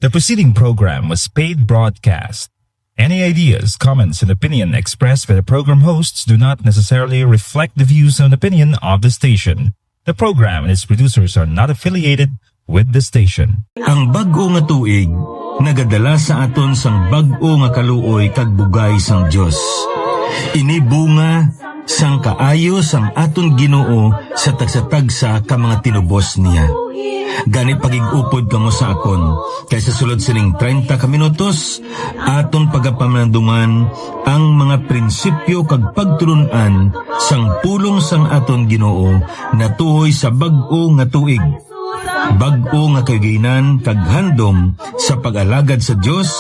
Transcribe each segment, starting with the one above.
The preceding program was paid broadcast. Any ideas, comments, and opinion expressed by the program hosts do not necessarily reflect the views and opinion of the station. The program and its producers are not affiliated with the station. Ang bag-o nga tuig, nagadala sa aton sang bag-o nga kaluoy kag bugay sang Dios. Ini bunga sang kaayo sang aton Ginoo sa tagsa-tagsa ka mga tinubos niya. Gani pagig-upod kamo sa akon, kaysa sulod sining 30 ka minutos, aton pagapamanduman ang mga prinsipyo kag pagtulunan sang pulong sang aton Ginoo na tuhoy sa bag-o nga tuig. Bag-o nga kagayinan kag handom sa pag-alagad sa Dios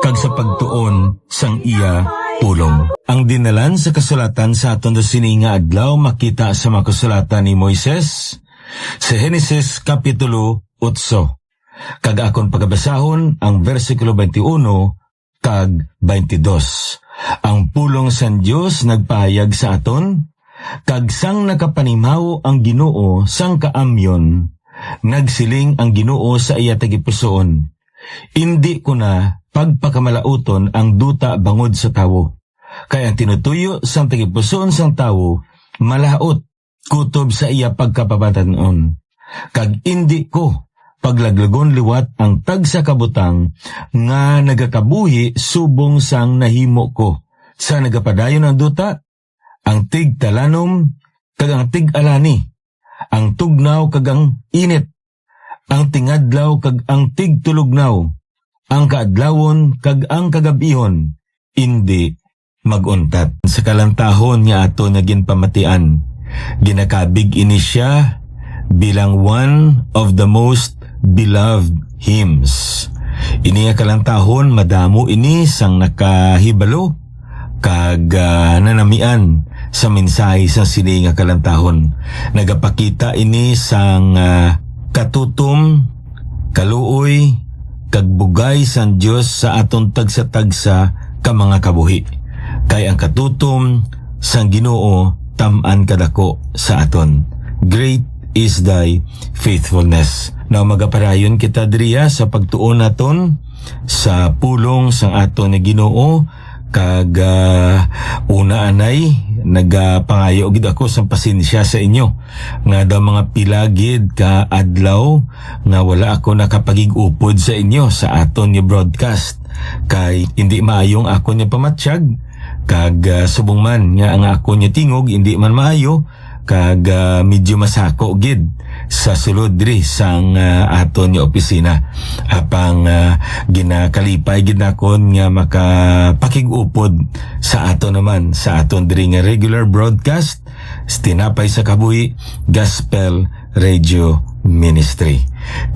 kag sa pagtuon sang iya pulong. Ang dinalan sa kasulatan sa aton sini nga adlaw makita sa mga kasulatan ni Moises sa Genesis Kapitulo 8. Kag akon pagabasahon ang versikulo 21 kag 22. Ang pulong san Dios nagpahayag sa aton, kag sang nakapanimaw ang Ginoo sang kaamyon, nagsiling ang Ginoo sa iya tagipusoon, hindi ko na pagpakamalauton ang duta bangod sa tawo. Kaya ang tinutuyo sang tagipusoon sang tawo, malaot kutob sa iya pagkapabatanon. Kag hindi ko paglaglagon liwat ang tagsa kabutang nga nagakabuhi subong sang nahimo ko. Sa nagapadayon ang duta, ang tig talanom kag ang tig alani, ang tugnaw kag ang init, ang tingadlaw kag ang tig tulugnaw, ang kaadlawon kag ang kagabihon, hindi maguntat. Sa kalantahon nga ato nga ginpamatian, ginakabig ini siya bilang one of the most beloved hymns. Ini nga kalantahon madamo ini sang nakahibalo kag nanamian sa mensahe sa sini nga kalantahon. Nagapakita ini sang katutom, kaluoy, kag bugay sang Dios sa aton tagsa-tagsa ka mga kabuhi. Kay ang katutom sang Ginoo tam-an kadako sa aton. Great is thy faithfulness. Now magaparayon kita diriya sa pagtuon naton sa pulong sang aton nga Ginoo. Kag una anay nagapangayo gid ako sa pasensya sa inyo nga daw mga pilagid ka adlaw nga wala ako nakapagig-upod sa inyo sa aton nga broadcast, kay hindi maayong ako nga pamatsyag kag subong man nga ang ako nga tingog hindi man maayo kag medyo masako gid sa sulod diri sang aton nga opisina. Apang ginakalipay gid nakon nga makapakig-upod sa aton naman sa aton diri nga regular broadcast tinapay sa kabuhi Gospel Radio Ministry.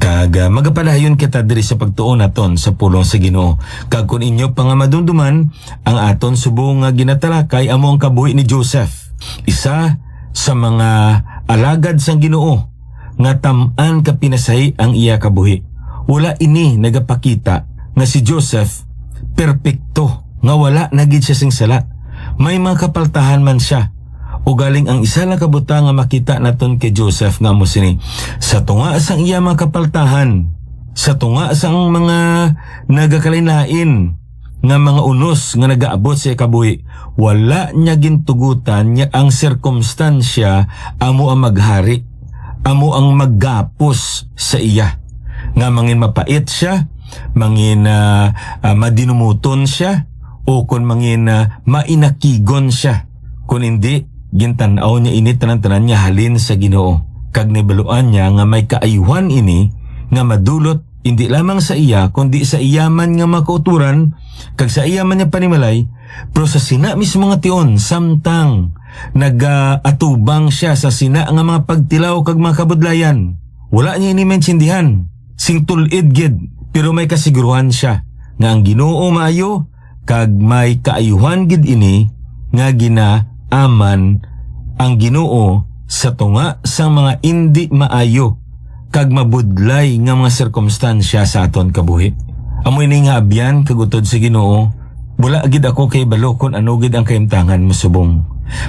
Kag magapadayon kita diri sa pagtuon naton sa pulong sa Ginoo. Kag kun inyo pa nga madumduman ang aton subong nga ginatalakay amo ang kabuhi ni Joseph, isa sa mga alagad sang Ginoo nga tam-an ka pinasahi ang iya kabuhi. Wala ini nagapakita nga si Joseph perpekto nga wala nagid siya sing sala. May mga kapaltahan man siya. O galing ang isa lang kabutang nga makita naton kay Joseph nga mo sini, sa tunga sang iya mga kapaltahan, sa tunga sang mga nagakalain-lain nga mga unos nga nagaabot sa kabuhi, wala niya gintugutan niya ang sirkumstansya amo ang maghari, amo ang maggapos sa iya. Nga mangin mapait siya, mangin madinumuton siya, o kun mangin mainakigon siya. Kung hindi, gintanaw niya ini tanan-tanan niya halin sa Ginoo. Kag nibaluan niya nga may kaayuhan ini nga madulot hindi lamang sa iya kundi sa iya man nga makauturan kag sa iya man niya panimalay, pero sa sina mismo nga tion samtang nag-atubang siya sa sina nga mga pagtilaw kag mga kabudlayan. Wala niya ini maintindihan, sing tulid gid, pero may kasiguruhan siya nga ang Ginoo maayo kag may kaayuhan gid ini nga ginaaman ang Ginoo sa tunga sang mga indi maayo kag mabudlay nga mga sirkumstansya sa aton kabuhi. Amoy ni nga abyan kagutod sa Ginoo, wala gid ako kay balo kun ano gid ang kaimtangan mo subong.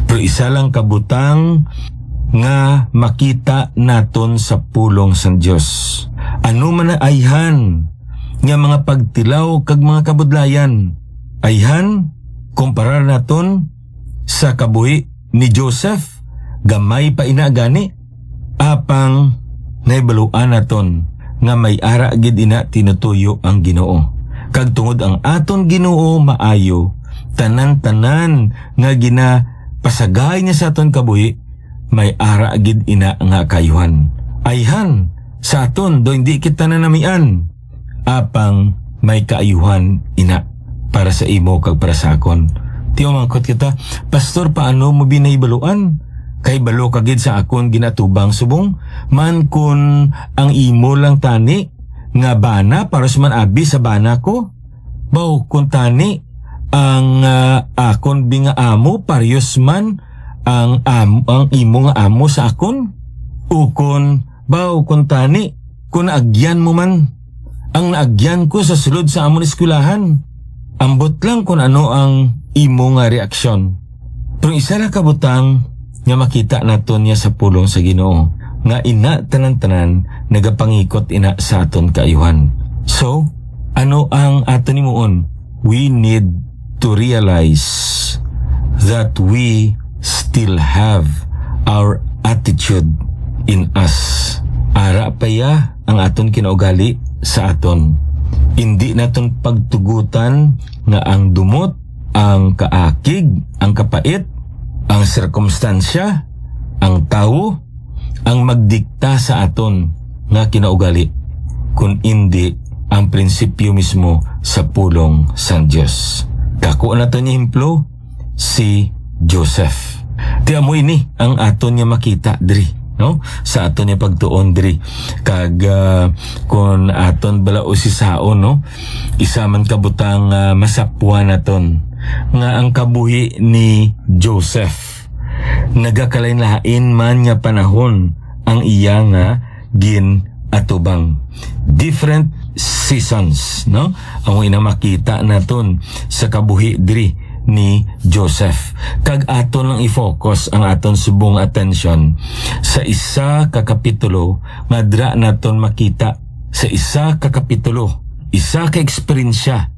Pero isa lang kabutang nga makita naton sa pulong sang Dios. Ano man na ayhan nga mga pagtilaw kag mga kabudlayan. Ayhan, kumparar naton sa kabuhi ni Joseph, gamay pa ina gani. Apang naibaluan naton nga may ara gid ina tinutuyo ang Ginoo. Kag tungod ang aton Ginoo maayo, tanan-tanan nga pasagay niya sa aton kabuhi, may ara gid ina nga kayuhan. Ayhan sa aton do hindi kita nanamian, apang may kaayuhan ina para sa imo kag para sa akon. Tiyo mangkot kita, Pastor, paano mo binaybaluan? Kay balo kagid sa akon ginatubang subong, man kun ang imo lang tani nga bana para sa man abi sa bana ko. Baw kun tani ang akon binga amo paryos man ang imo nga amo sa akon. Ukon baw kun tani kun agyan mo man ang naagyan ko sa sulod sa amon eskwelahan. Ambot lang kung ano ang imo nga reaksyon. Pero isa ra kabutang nga makita naton niya sa pulong sa Ginoo nga ina tanan-tanan nagapangikot ina sa aton kaayuhan. So, ano ang aton himuon? We need to realize that we still have our attitude in us. Ara pa ya ang aton kinaugali sa aton. Hindi naton pagtugutan nga ang dumot, ang kaakig, ang kapait, ang sirkumstansya, ang tao, ang magdikta sa aton nga kinaugali, kun hindi ang prinsipyo mismo sa pulong sang Dios. Dako na to ni himplo si Joseph. Ti amo ini ang aton nga makita diri, no? Sa aton nga pagtuon diri kag kun aton bala usisaon, no? Isa man kabutang masapwan naton nga ang kabuhi ni Joseph nagakalain-lain man nga panahon ang iya nga atubang. Different seasons, no? Ang ina makita naton sa kabuhi diri ni Joseph. Kag aton lang i-focus ang aton subong attention sa isa ka kapitulo nga dra naton makita sa isa ka kapitulo, isa ka eksperyensya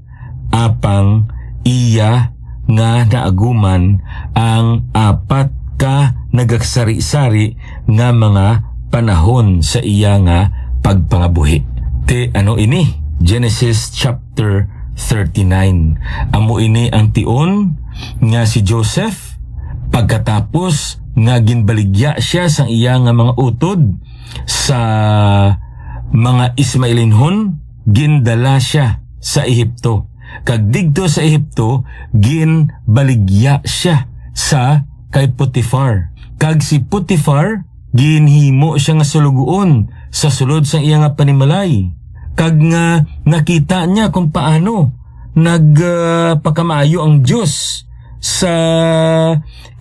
apang iya nga naaguman ang apat ka nagagsari-sari nga mga panahon sa iya nga pagpangabuhi. Te ano ini? Genesis chapter 39. Amo ini ang tion nga si Joseph pagkatapos nga ginbaligya siya sang iya nga mga utod sa mga Ismailinhon, gindala siya sa Ehipto. Kag digto sa Ehipto, ginbaligya siya sa kay Potifar. Kag si Potifar, ginhimo siya nga sulugoon sa sulod sang iya nga panimalay. Kag nga nakita niya kung paano nagpakamaayo ang Diyos sa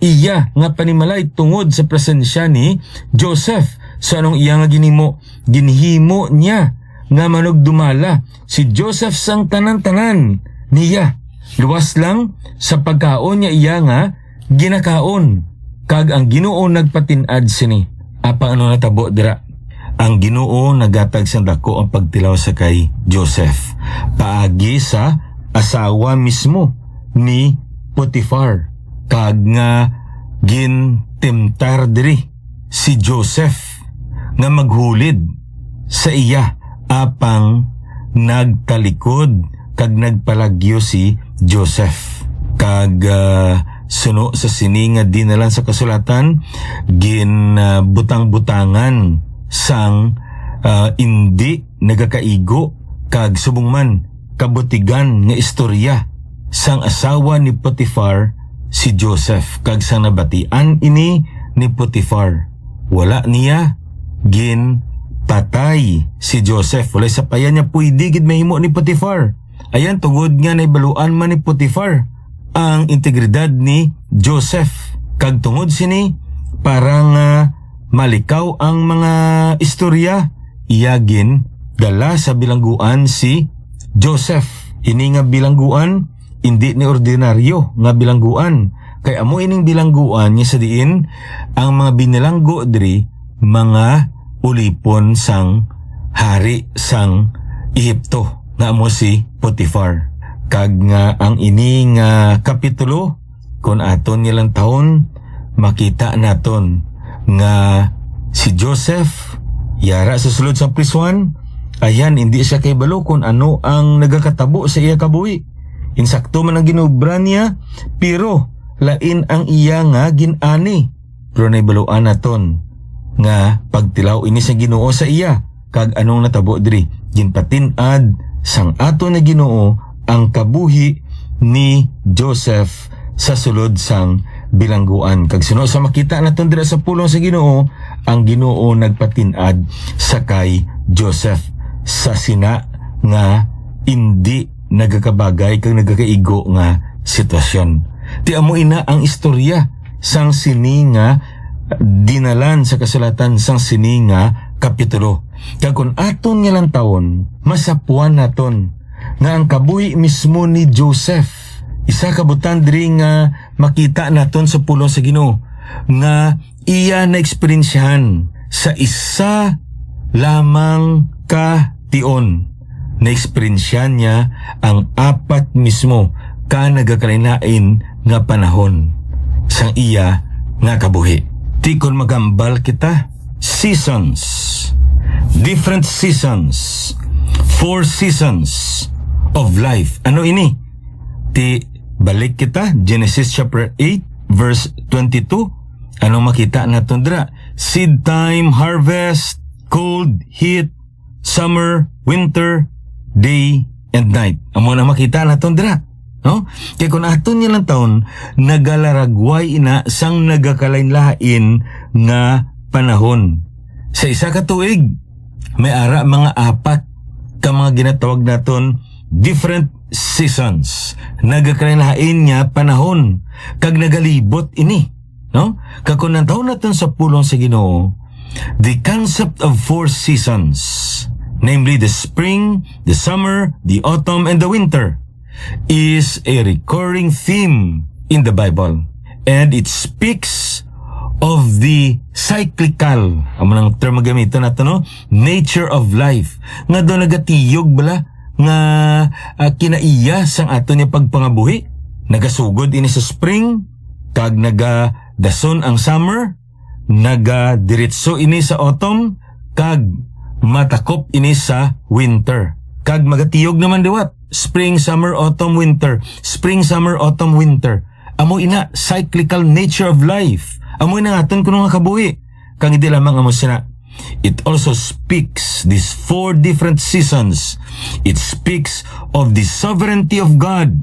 iya nga panimalay tungod sa presensya ni Joseph. So anong iya nga ginhimo niya nga manugdumala si Joseph sang tanan-tanan niya. Luwas lang sa pagkaon niya iya nga ginakaon. Kag ang Ginoo nagpatinad sini. Apa ano natabo dira? Ang Ginoo nagatag sang dako ang pagtilaw sa kay Joseph paagi sa asawa mismo ni Potifar. Kag nga gintimtar diri si Joseph nga maghulid sa iya apang nagtalikod kag nagpalagyo si Joseph. Kag suno sa sini nga dinalan sa kasulatan, butang-butangan sang hindi nagakaigo kag subong man kabutigan nga istorya sang asawa ni Potifar si Joseph. Kag sang nabatian ini ni Potifar, wala niya patay si Joseph. Wala sa payan niya pwede gid mahimo ni Potifar. Ayan, tungod nga naibaluan man ni Potifar ang integridad ni Joseph. Kag tungod sini parang malikaw ang mga istorya, iyagin dala sa bilangguan si Joseph. Ini nga bilangguan hindi ni ordinaryo nga bilangguan. Kay amo ining bilangguan niya sa diin ang mga binilanggo diri mga ulipon sang hari sang Ehipto. nga amo si Potiphar. Kag nga ang ini nga kapitulo kung aton nilang taon makita naton nga si Joseph yara sa sulod sa prisuan. Ayan, hindi siya kay balo kung ano ang nagakatabo sa iya kabuhi. Insakto man ang ginubra niya, pero lain ang iya nga ginani. Pero naibaluan naton nga pagtilaw ini sa Ginoo sa iya, kag anong natabo diri, ginpatin-ad sang ato na Ginoo ang kabuhi ni Joseph sa sulod sang bilangguan. Kag sino sa makita naton dira sa pulong sa Ginoo, ang Ginoo nagpatin-ad sa kay Joseph sa sina nga hindi nagakabagay kag nagakaigo nga sitwasyon. Ti amo ina ang istorya sang sini nga dinalan sa kasulatan sang sini nga kapitulo. Kag kun aton nga lang taon masapuan naton nga ang kabuhi mismo ni Joseph isa kabutan diri nga makita naton sa pulong sa Ginoo nga iya na eksperyensyahan sa isa lamang ka tion. Na-eksperyensyahan niya ang apat mismo ka nagakalain nga panahon sang iya nga kabuhi. Di kon magambal kita, seasons, different seasons, 4 seasons of life. Ano ini? Ti balik kita, Genesis chapter 8 verse 22. Ano makita naton dira? Seed time, harvest, cold, heat, summer, winter, day, and night. Amo na makita naton dira. No? Kaya kung aton niya lang taon, nagalaragway ina sang nagakalain-lain nga panahon. Sa isa ka tuig, may ara mga apat ka mga ginatawag naton different seasons. Nagakalain-lain nga panahon. Kag nagalibot ini. No? Kag kung nantaon naton sa pulong sa Ginoo, the concept of 4 seasons, namely the spring, the summer, the autumn, and the winter, is a recurring theme in the Bible. And it speaks of the cyclical, amo nang term gamiton nato no, nature of life. Nga do nagatiyog bala nga kinaiya sang ato niya pagpangabuhi. Nagasugod ini sa spring, kag nagadason ang summer, nagadiretso ini sa autumn, kag matakop ini sa winter. Kag magatiyog naman diwat, spring, summer, autumn, winter. Spring, summer, autumn, winter. Amo ina cyclical nature of life. Amo ina aton kuno nga kabuhi. Kang hindi lamang amo sina. It also speaks these 4 different seasons. It speaks of the sovereignty of God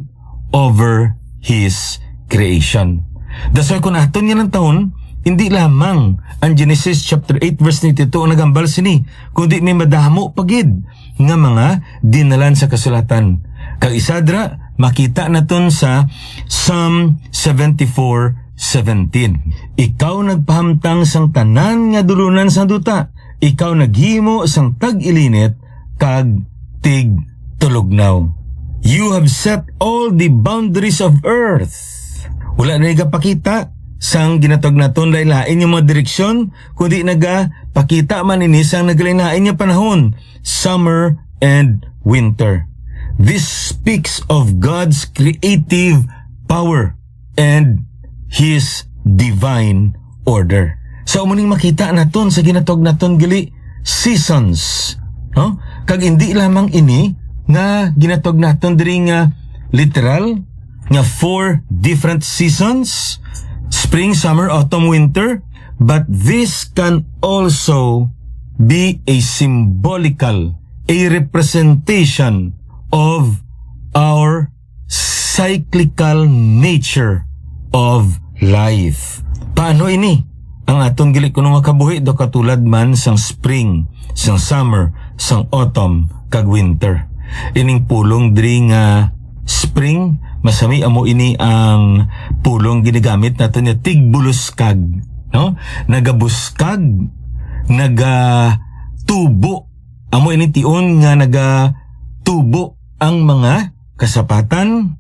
over His creation. That's why kung aton nga ng taon, hindi lamang ang Genesis chapter 8 verse 92 ang nagambal sini, kundi may madahamo pagid nga mga dinalan sa kasulatan. Kag isadra makita naton sa Psalm 74:17. Ikaw nagpahamtang sang tanan nga dulunan sang duta, ikaw naghimo sang tag-ilinit kag tig tulognaw. You have set all the boundaries of earth. Wala na nagapakita sang ginatog naton lain-lain yung mga direksyon, kundi nagapakita man ini sang naglain-lain yung panahon, summer and winter. This speaks of God's creative power and His divine order. So muning makita naton sa ginatog naton gali seasons, no? Kag hindi lamang ini nga ginatog naton diri nga literal nga 4 different seasons, spring, summer, autumn, winter, but this can also be a symbolical, a representation of our cyclical nature of life. Paano ini? Ang atong gili kuno nga kabuhi do katulad man sang spring, sang summer, sang autumn, kag winter. Ining pulong diri nga spring, masami amo ini ang pulong ginagamit nato niya tigbuluskag, no? Nagabuskag, nagatubo. Amo ini tion nga nagatubo ang mga kasapatan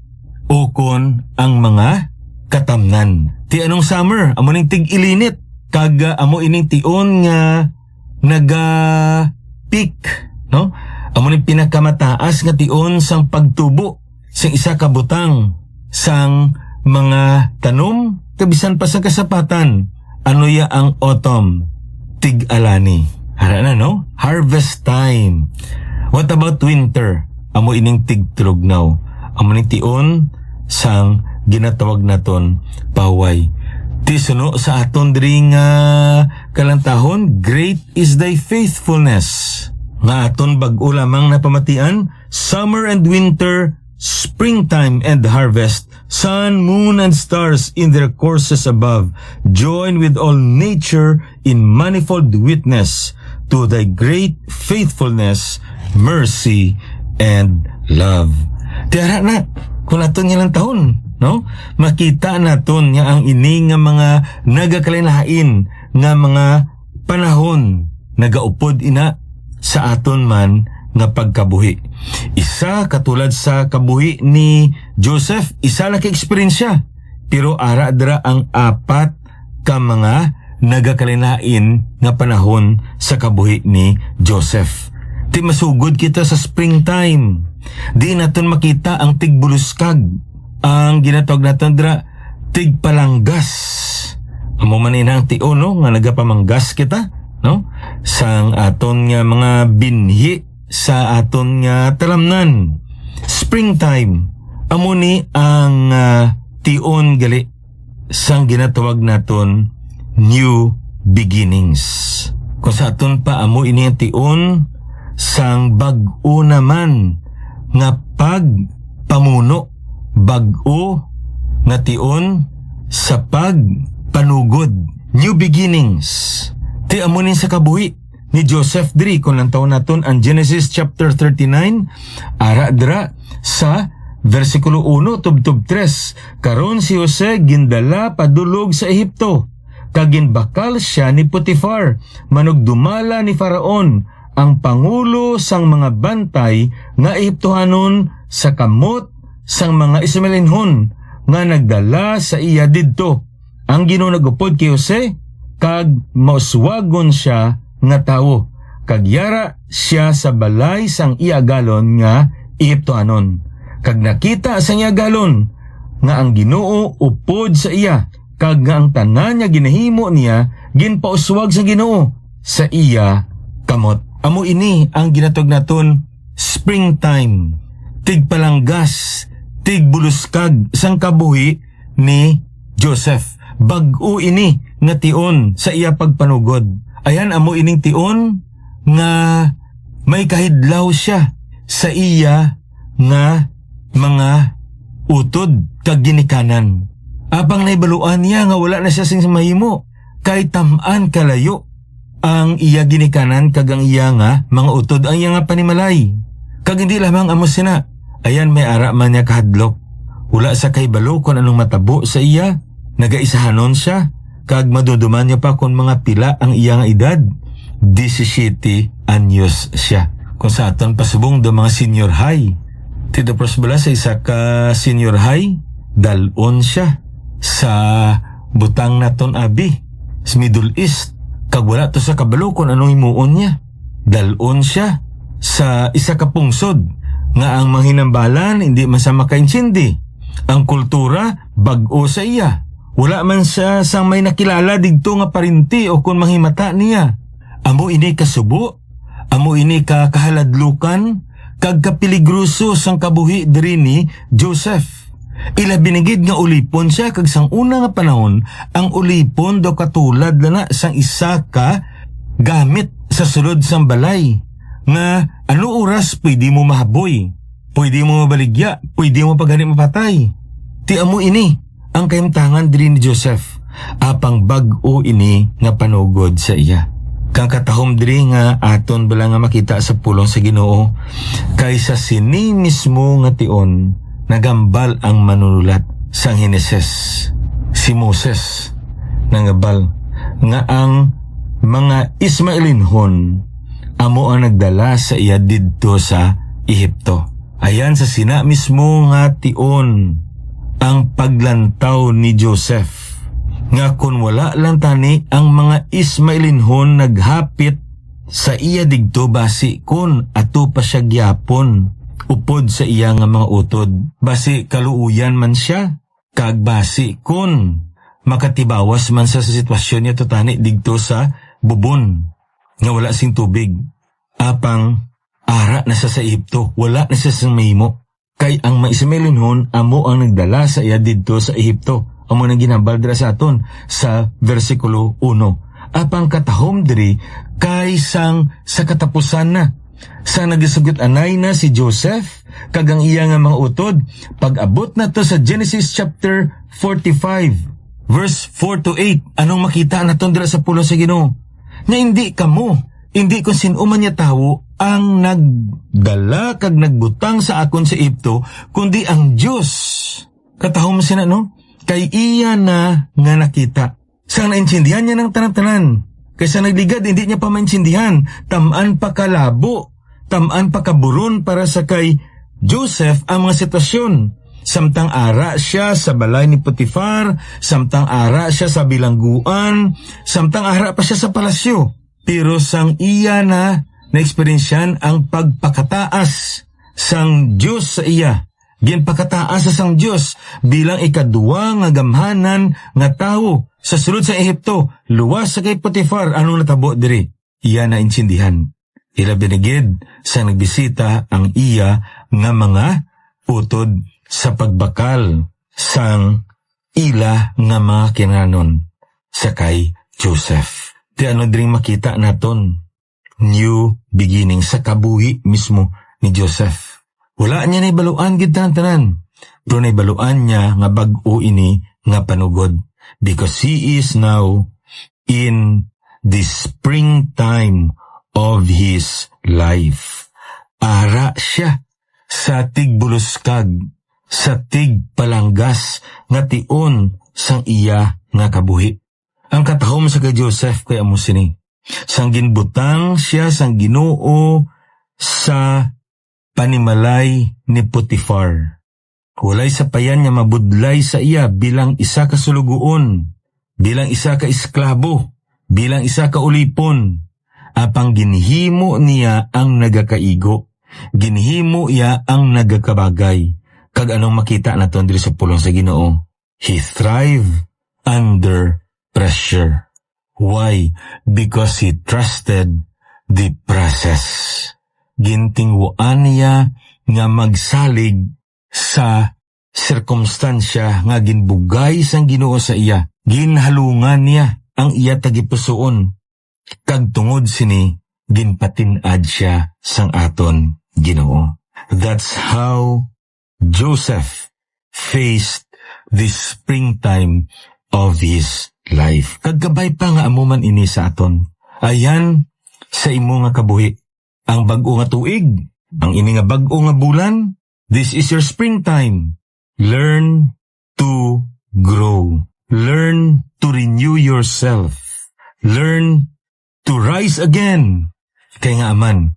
o kon ang mga katamnan. Ti anong summer, amo ning tig-ilinit, kag amo ining tion nga naga-peak, no? Amo ni pinakamataas nga tion sang pagtubo sang isa ka butang sang mga tanom kabisan pa sa kasapatan. Ano ya ang autumn? Tig-alani. Hara na no? Harvest time. What about winter? Amo ining tig-trugnaw. Amo ni tion sang ginatawag naton paway. Ti suno sa aton diri nga kalantahon, great is thy faithfulness. Nga aton bag-o lamang napamatian, summer and winter, springtime and harvest, sun, moon, and stars in their courses above, join with all nature in manifold witness to thy great faithfulness, mercy, and love. Tiyara na, kung naton nga lang taon, no? Makita naton nga ang ini nga mga nagakalinhain nga mga panahon nagaupod ina sa aton man nga pagkabuhi. Isa katulad sa kabuhi ni Joseph, isa lang ka-eksperyensya. Pero ara dira ang apat ka mga nagakalinhain nga panahon sa kabuhi ni Joseph. Di masugod kita sa springtime. Di naton makita ang tigbuluskag. Ang ginatawag naton dira tigpalanggas. Amo man inang tion no nga nagapamanggas kita, no? Sang aton nga mga binhi sa aton nga talamnan. Springtime. Amo ni ang tion gali sang ginatawag naton new beginnings. Kung sa aton pa amo ini ang tion sang bag-o naman nga pagpamuno. Bag-o nga tion sa pagpanugod. New beginnings. Ti amunin sa kabuhi ni Joseph diri kung lang taon naton ang Genesis chapter 39 ara dira sa versikulo 1 tubtub 3. Karon si Jose gindala padulog sa Ehipto. Kaginbakal siya ni Potifar. Manugdumala ni Faraon ang pangulo sang mga bantay nga Ehiptohanon sa kamot sang mga Ismaelinhon nga nagdala sa iya didto. Ang Ginoo nagupod kay Jose kag mauswagon siya nga tawo. Kag yara siya sa balay sang iya galon nga Ehiptohanon. Kag nakita sa iya galon nga ang Ginoo upod sa iya kag nga ang tanan niya ginahimo niya ginpauswag sa Ginoo sa iya kamot. Amo ini ang ginatog naton springtime. Tigpalanggas, tigbuluskag sang kabuhi ni Joseph. Bag-o ini nga tion sa iya pagpanugod. Ayan amo ining tion nga may kahidlaw siya sa iya nga mga utod kag ginikanan. Abang naibaluan niya nga wala na siya sing mahimo kay tam-an kalayo ang iya ginikanan kag ang iya nga mga utod ang iya nga panimalay. Kag hindi lamang amo sina. Ayan may ara man niya kahadlok. Wala sa kay balo kung anong matabo sa iya. Nagaisahanon siya. Kag maduduman niya pa kung mga pila ang iya nga edad. 17 anyos siya. Kung sa aton pasubong do mga senior high. Tito prosbala sa isa ka senior high. Dalon siya sa butang naton abi. Sa Middle East. Kag wala to sa kabalo kung anong himuon niya. Dalon siya sa isa ka pungsod. Nga ang manghinambalan hindi masama kaintindi. Ang kultura bag-o sa iya. Wala man siya sang may nakilala digto nga parinti o kung manghimata niya. Amo ini kasubo, amo ini ka kahaladlukan, kag kapiligroso sang kabuhi diri ni Joseph. Ila binigid nga ulipon siya kag sang una nga panahon, ang ulipon do katulad na sang isa ka gamit sa sulod sang balay. Nga ano oras pwede mo mahaboy, pwede mo mabaligya, pwede mo pagani mapatay. Ti amo ini ang kahimtangan diri ni Joseph, apang bag-o ini nga panugod sa iya. Kang katahom diri nga aton bala nga makita sa pulong sa Ginoo, kaysa sini mismo nga tion nagambal ang manunulat sang Heneses. Si Moses nangabal nga ang mga Ismaelinhon amo ang nagdala sa iya didto sa Ehipto. Ayan sa sina mismo nga tion ang paglantaw ni Joseph. Nga kun wala lang tani ang mga Ismaelinhon naghapit sa iya digto basi kun ato pa siya gyapon upod sa iya nga mga utod. Basi kaluuyan man siya, kag basi kun makatibawas man sa sitwasyon niya totani digto sa bubon nga wala sing tubig. Apang ara na sa Ehipto, wala na siya sa mahimo. Kay ang maisimilinhon amo ang nagdala sa iya didto sa Ehipto. Amo nang ginambal dira sa aton sa versikulo 1. Apang katahom diri kay sang sa katapusan na. Sa nagisugot anay na si Joseph kag ang iya nga mga utod, pag-abot na to sa Genesis chapter 45 verse 4 to 8. Anong makita naton dira sa pulong sa Ginoo? Na hindi kung sino man niya tawo ang nagdala kag nagbutang sa akon sa Ehipto, kundi ang Dios. Katahom sina no? Kay iya na nga nakita. Sang naintindihan niya ng tanan-tanan. Kaysa nagligad, hindi niya pa maintindihan. Tamaan pa kalabo. Tamaan pa kaburon para sa kay Joseph ang mga sitwasyon. Samtang ara siya sa balay ni Potifar, samtang ara siya sa bilangguan, samtang ara pa siya sa palasyo. Pero sang iya na na-eksperyensyan ang pagpakataas sang Diyos sa iya. Ginpakataas sa sang Diyos bilang ikaduwa nga gamhanan nga tawo sa sulod sa Ehipto, luwas sa kay Potifar. Anong natabo diri? Iya na intindihan. Ilabinigid sa nagbisita ang iya nga mga utod sa pagbakal sang ila nga mga kinanon sa kay Joseph. Di ano dring makita naton? New beginning sa kabuhi mismo ni Joseph. Wala niya na ibaluan gid tanan, pero na ibaluan niya nga bag-o ini nga panugod. Because he is now in the springtime of his life. Ara siya sa tigbuluskag, sa tigpalanggas nga tion sang iya nga kabuhi. Ang katahom sa kay Joseph kay amo sini. Sang ginbutang siya sang Ginoo sa panimalay ni Potifar. Walay sapayan niya mabudlay sa iya bilang isa ka sulugoon, bilang isa ka esklabo, bilang isa ka ulipon. Apang ginhimo niya ang nagakaigo, ginhimo iya ang nagakabagay. Kag anong makita naton diri sa pulong sa Ginoo? He thrived under pressure. Why? Because he trusted the process. Gintingwaan niya nga magsalig sa sirkumstansya nga ginbugay sang Ginoo sa iya. Ginhalungan niya ang iya tagipusoon. Kag tungod sini, ginpatinad siya sang aton Ginoo. That's how Joseph faced the springtime of his life. Kagkabay pa nga amuman ini sa aton. Ayan sa imo nga kabuhi. Ang bag-o nga tuig, ang ini nga bag-o nga bulan, this is your springtime. Learn to grow. Learn to renew yourself. Learn to rise again. Kaya nga aman,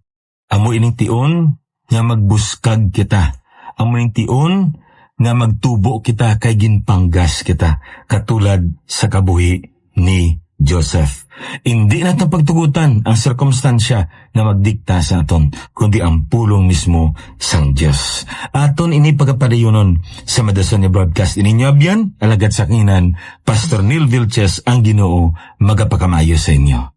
amo ining tion nga magbuskag kita. Amo ining tion nga magtubo kita kay ginpanggas kita. Katulad sa kabuhi ni Joseph. Hindi natin pagtugutan ang sirkumstansya na magdikta sa aton, kundi ang pulong mismo sang Diyos. Aton ini pagkapadayunon sa Madason ni Broadcast. Ininyo abyan, alagad sa kinan, Pastor Neil Vilches ang Ginoo, magapakamayo sa inyo.